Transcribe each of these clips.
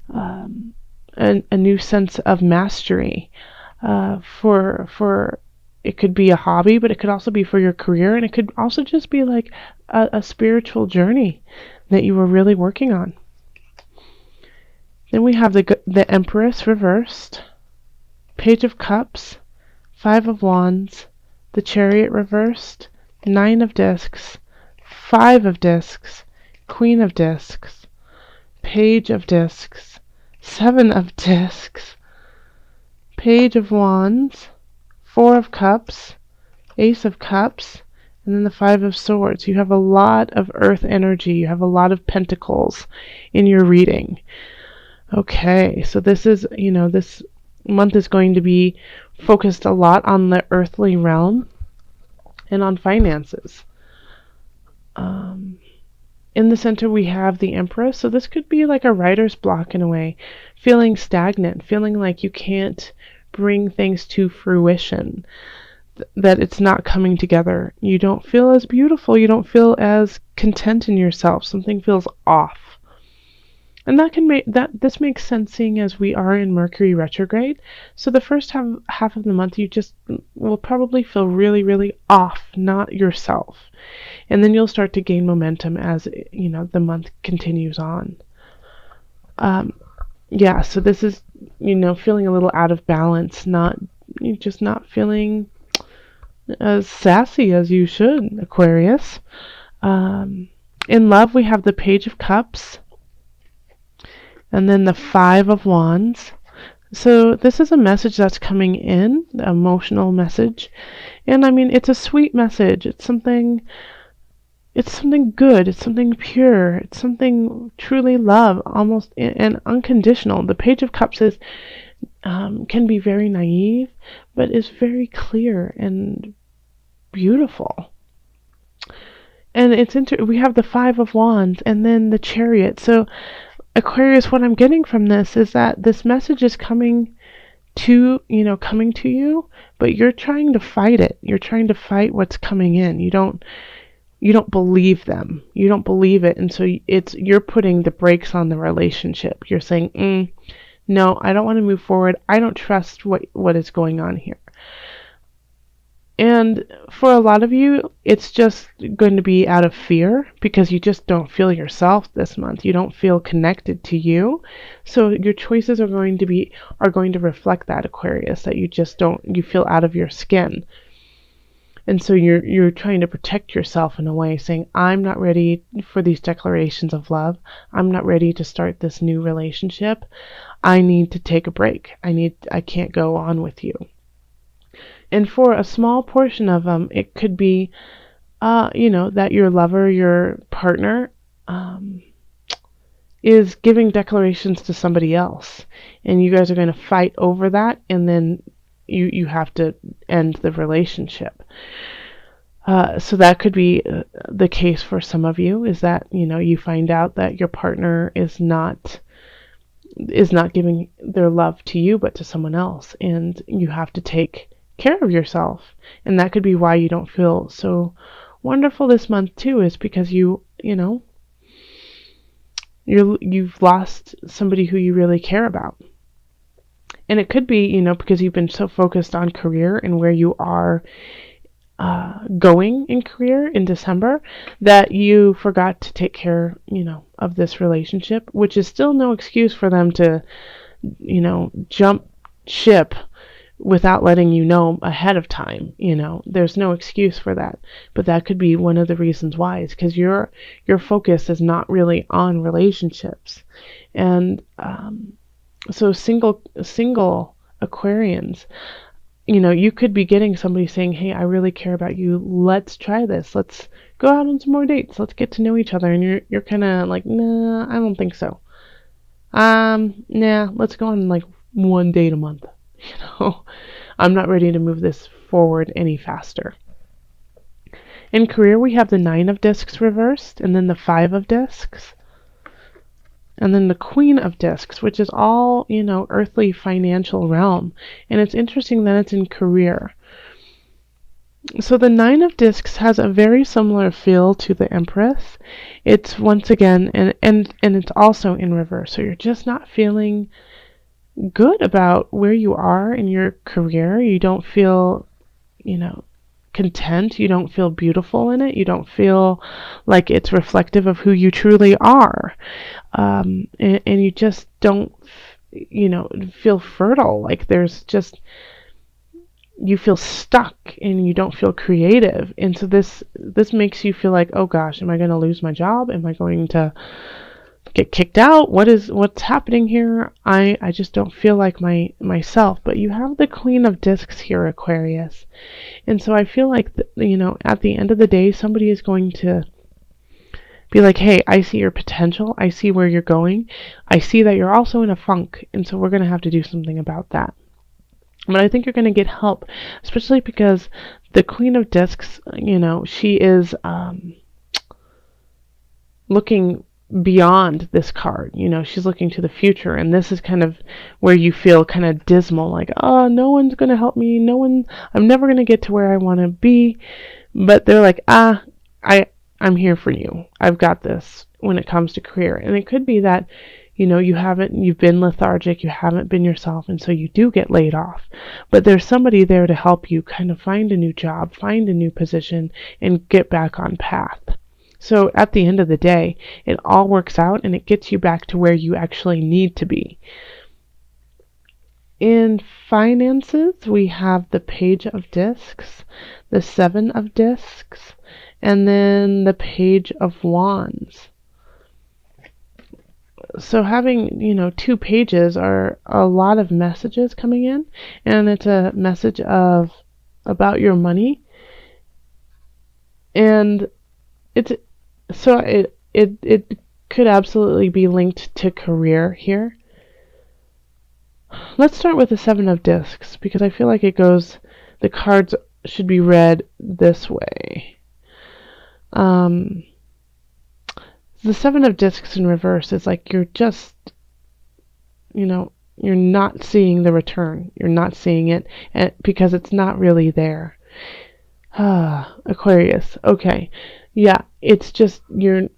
a new sense of mastery. For it could be a hobby, but it could also be for your career, and it could also just be like a spiritual journey that you were really working on. Then we have the Empress reversed, Page of Cups, Five of Wands, the Chariot reversed, Nine of Discs, Five of Discs, Queen of Discs, Page of Discs, Seven of Discs, Page of Wands, Four of Cups, Ace of Cups, and then the Five of Swords. You have a lot of earth energy. You have a lot of pentacles in your reading. Okay, so this is, this month is going to be focused a lot on the earthly realm and on finances. In the center we have the Empress, so this could be like a writer's block in a way, feeling stagnant, feeling like you can't bring things to fruition, that it's not coming together. You don't feel as beautiful, you don't feel as content in yourself, something feels off. And that can make this makes sense, seeing as we are in Mercury retrograde. So the first half of the month you just will probably feel really, really off, not yourself. And then you'll start to gain momentum as the month continues on. Yeah, so this is feeling a little out of balance, just not feeling as sassy as you should, Aquarius. In love we have the Page of Cups, and then the Five of Wands. So this is a message that's coming in, the emotional message. And I mean, it's a sweet message. It's something good. It's something pure. It's something truly love, almost and unconditional. The Page of Cups can be very naive, but is very clear and beautiful. And we have the Five of Wands and then the Chariot. So Aquarius, what I'm getting from this is that this message is coming to you, but you're trying to fight it. You're trying to fight what's coming in. You don't believe them. You don't believe it, and so you're putting the brakes on the relationship. You're saying, no, I don't want to move forward. I don't trust what is going on here. And for a lot of you, it's just going to be out of fear because you just don't feel yourself this month. You don't feel connected to you. So your choices are going to reflect that, Aquarius, that you feel out of your skin. And so you're trying to protect yourself in a way, saying, I'm not ready for these declarations of love. I'm not ready to start this new relationship. I need to take a break. I can't go on with you. And for a small portion of them, it could be, that your lover, your partner, is giving declarations to somebody else. And you guys are going to fight over that, and then you have to end the relationship. So that could be the case for some of you, is that, you find out that your partner is not giving their love to you, but to someone else. And you have to take care of yourself, and that could be why you don't feel so wonderful this month too, is because you've lost somebody who you really care about. And it could be because you've been so focused on career and where you are going in career in December, that you forgot to take care of this relationship, which is still no excuse for them to jump ship without letting you know ahead of time. There's no excuse for that. But that could be one of the reasons why, is because your focus is not really on relationships. And so single Aquarians, you could be getting somebody saying, hey, I really care about you. Let's try this. Let's go out on some more dates. Let's get to know each other. And you're kind of like, nah, I don't think so. Nah, let's go on like one date a month. I'm not ready to move this forward any faster. In career, we have the Nine of Discs reversed, and then the Five of Discs, and then the Queen of Discs, which is all, earthly financial realm. And it's interesting that it's in career. So the Nine of Discs has a very similar feel to the Empress. It's once again, and it's also in reverse. So you're just not feeling good about where you are in your career. You don't feel, you know, content. You don't feel beautiful in it. You don't feel like it's reflective of who you truly are. And you just don't, feel fertile. Like there's just, you feel stuck and you don't feel creative. And so this makes you feel like, oh gosh, am I going to lose my job? Am I going to get kicked out? What's happening here? I just don't feel like myself. But you have the Queen of Discs here, Aquarius. And so I feel like at the end of the day, somebody is going to be like, hey, I see your potential. I see where you're going. I see that you're also in a funk, and so we're going to have to do something about that. But I think you're going to get help, especially because the Queen of Discs, she is looking beyond this card. She's looking to the future, and this is kind of where you feel kind of dismal, like, oh, no one's going to help me. I'm never going to get to where I want to be. But they're like, I'm here for you. I've got this when it comes to career. And it could be that, you've been lethargic, you haven't been yourself, and so you do get laid off. But there's somebody there to help you kind of find a new job, find a new position, and get back on path. So at the end of the day, it all works out and it gets you back to where you actually need to be. In finances, we have the Page of Discs, the Seven of Discs, and then the Page of Wands. So having, two pages are a lot of messages coming in, and it's a message about your money, and it could absolutely be linked to career here. Let's start with the Seven of Discs, because I feel like the cards should be read this way. The Seven of Discs in reverse is like you're just, you're not seeing the return. You're not seeing it because it's not really there. Aquarius. Okay. Yeah, it's just you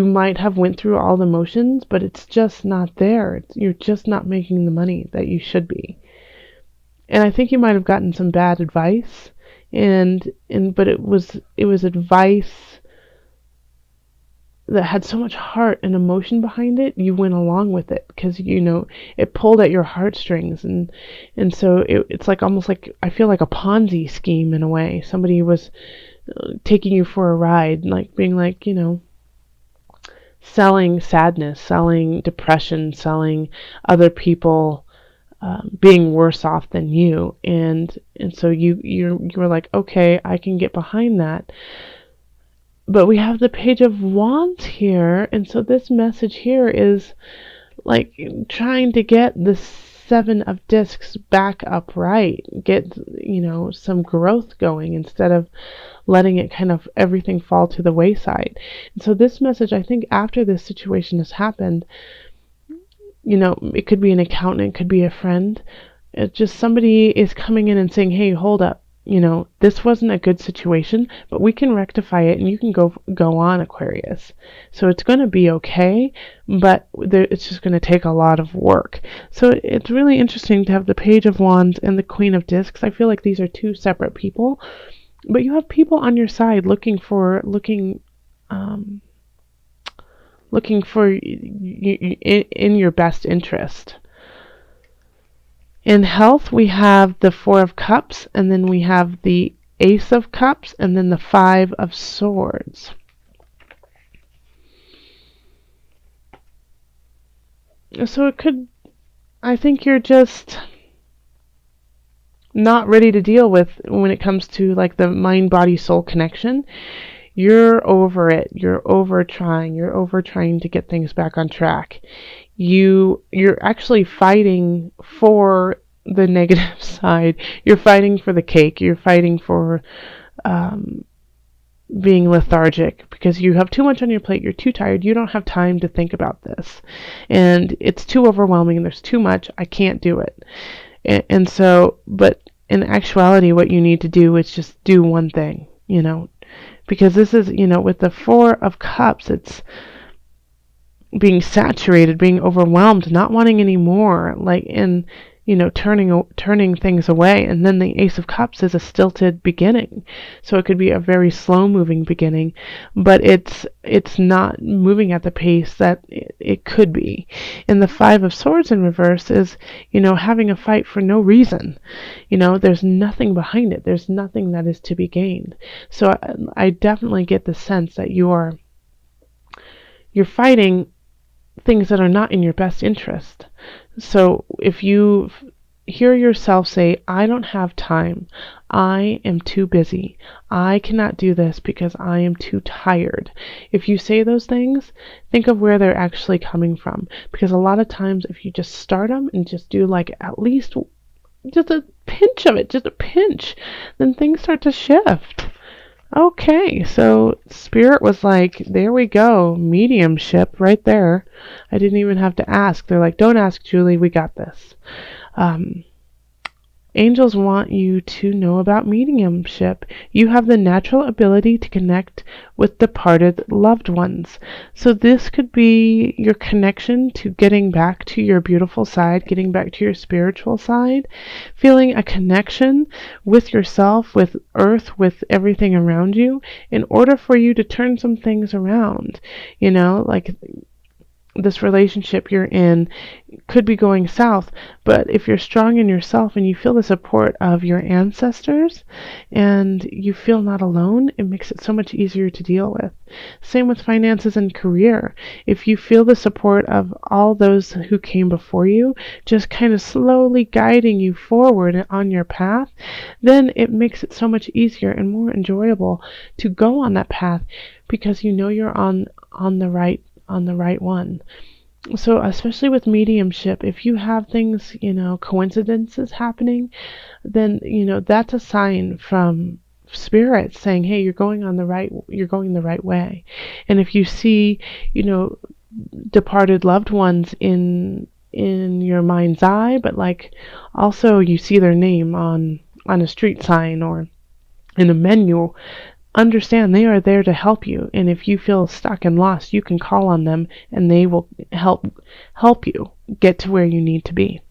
might have went through all the motions, but it's just not there. You're just not making the money that you should be. And I think you might have gotten some bad advice, but it was advice that had so much heart and emotion behind it. You went along with it because it pulled at your heartstrings, and so it's like almost like, I feel like a Ponzi scheme in a way. Somebody was taking you for a ride, like being like, selling sadness, selling depression, selling other people being worse off than you, and so you were like, okay, I can get behind that. But we have the Page of Wands here, and so this message here is like trying to get the Seven of Discs back upright, get some growth going instead of letting it kind of everything fall to the wayside. And so this message, I think, after this situation has happened, it could be an accountant, it could be a friend. It's just somebody is coming in and saying, hey, hold up. This wasn't a good situation, but we can rectify it and you can go on, Aquarius. So it's going to be okay, but it's just going to take a lot of work. So it's really interesting to have the Page of Wands and the Queen of Discs. I feel like these are two separate people, but you have people on your side looking for you in your best interest. In health, we have the Four of Cups, and then we have the Ace of Cups, and then the Five of Swords. So I think you're just not ready to deal with when it comes to like the mind, body, soul connection. You're over it. You're over trying to get things back on track. You're actually fighting for the negative side. You're fighting for the cake. You're fighting for being lethargic because you have too much on your plate. You're too tired. You don't have time to think about this. And it's too overwhelming. There's too much. I can't do it. And so, but in actuality, what you need to do is just do one thing, because this is, with the Four of Cups, it's being saturated, being overwhelmed, not wanting any more, turning things away. And then the Ace of Cups is a stilted beginning, so it could be a very slow moving beginning, but it's not moving at the pace that it could be. And the Five of Swords in reverse is, having a fight for no reason. There's nothing behind it. There's nothing that is to be gained. So I definitely get the sense that you're fighting things that are not in your best interest. So if you hear yourself say, I don't have time, I am too busy, I cannot do this because I am too tired. If you say those things, think of where they're actually coming from. Because a lot of times if you just start them and just do like at least just a pinch of it, just a pinch, then things start to shift. Okay, so Spirit was like, there we go, mediumship right there. I didn't even have to ask. They're like, don't ask, Julie, we got this. Angels want you to know about mediumship. You have the natural ability to connect with departed loved ones. So this could be your connection to getting back to your beautiful side, getting back to your spiritual side, feeling a connection with yourself, with earth, with everything around you, in order for you to turn some things around. Like this relationship you're in could be going south, but if you're strong in yourself and you feel the support of your ancestors and you feel not alone, it makes it so much easier to deal with. Same with finances and career. If you feel the support of all those who came before you, just kind of slowly guiding you forward on your path, then it makes it so much easier and more enjoyable to go on that path, because you're on the right one. So especially with mediumship, if you have things, coincidences happening, then, that's a sign from Spirit saying, hey, you're going the right way. And if you see, departed loved ones in your mind's eye, but like also you see their name on a street sign or in a menu, understand they are there to help you. And if you feel stuck and lost, you can call on them and they will help you get to where you need to be.